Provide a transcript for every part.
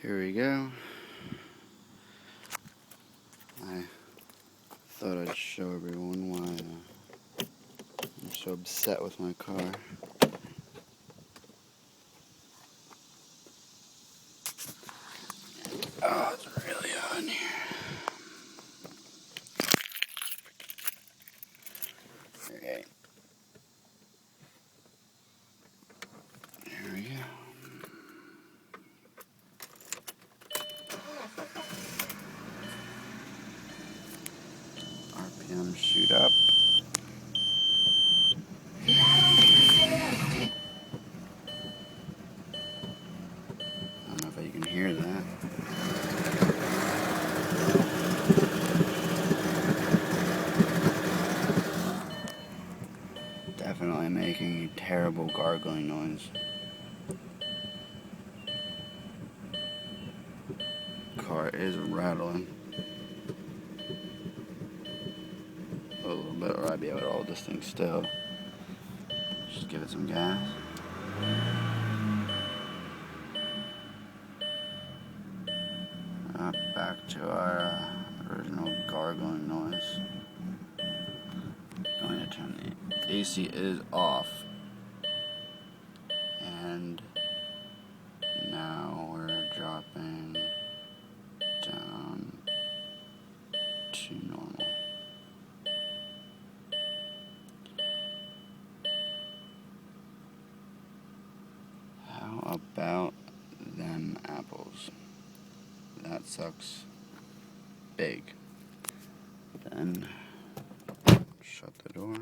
Here we go. I thought I'd show everyone why I'm so upset with my car. Oh, it's really hot in here. Okay. Here we go. RPM shoot up. I don't know if you can hear that. Definitely making a terrible gargling noise. Car is rattling. A little bit, or I'd be able to hold this thing still. Just give it some gas. Back to our original gargling noise. Going to turn the AC is off. And now we're dropping down to normal. How about them apples? That sucks big. Then shut the door.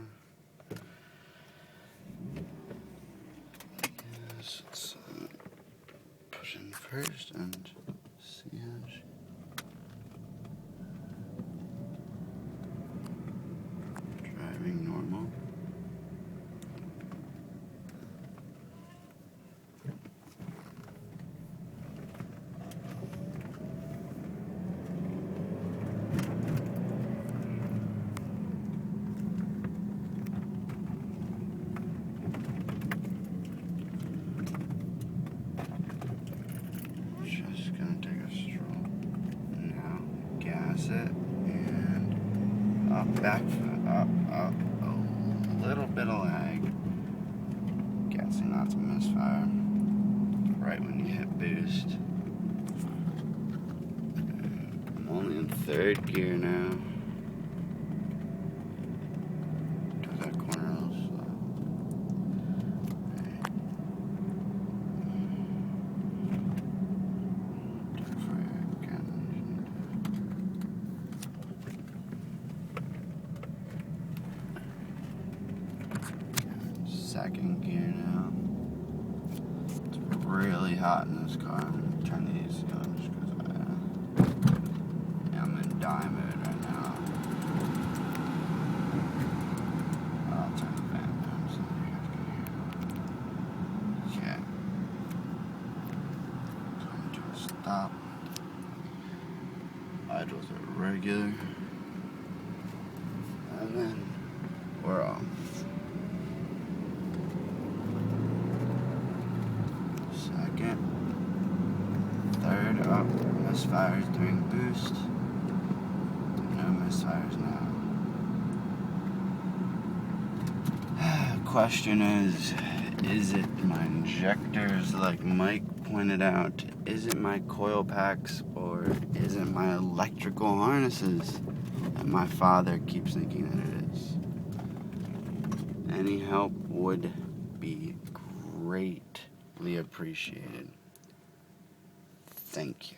Yes, let's push in first and see how she... Driving normal. Just gonna take a stroll. Now, gas it, and up, back, up, a little bit of lag. Gassing not to misfire. Right when you hit boost. I'm only in third gear now. Took that corner a little slow. Second gear now. It's really hot in this car. I'm gonna turn the AC on just because I'm in die mode right now. I'll turn the fan down so you guys can hear. Okay. Come to a stop. Idles are regular. And then we're off. Second, third, up, misfires during boost. No misfires now. Question is it my injectors like Mike pointed out? Is it my coil packs, or is it my electrical harnesses that my father keeps thinking that it is? Any help would be greatly appreciated. Thank you.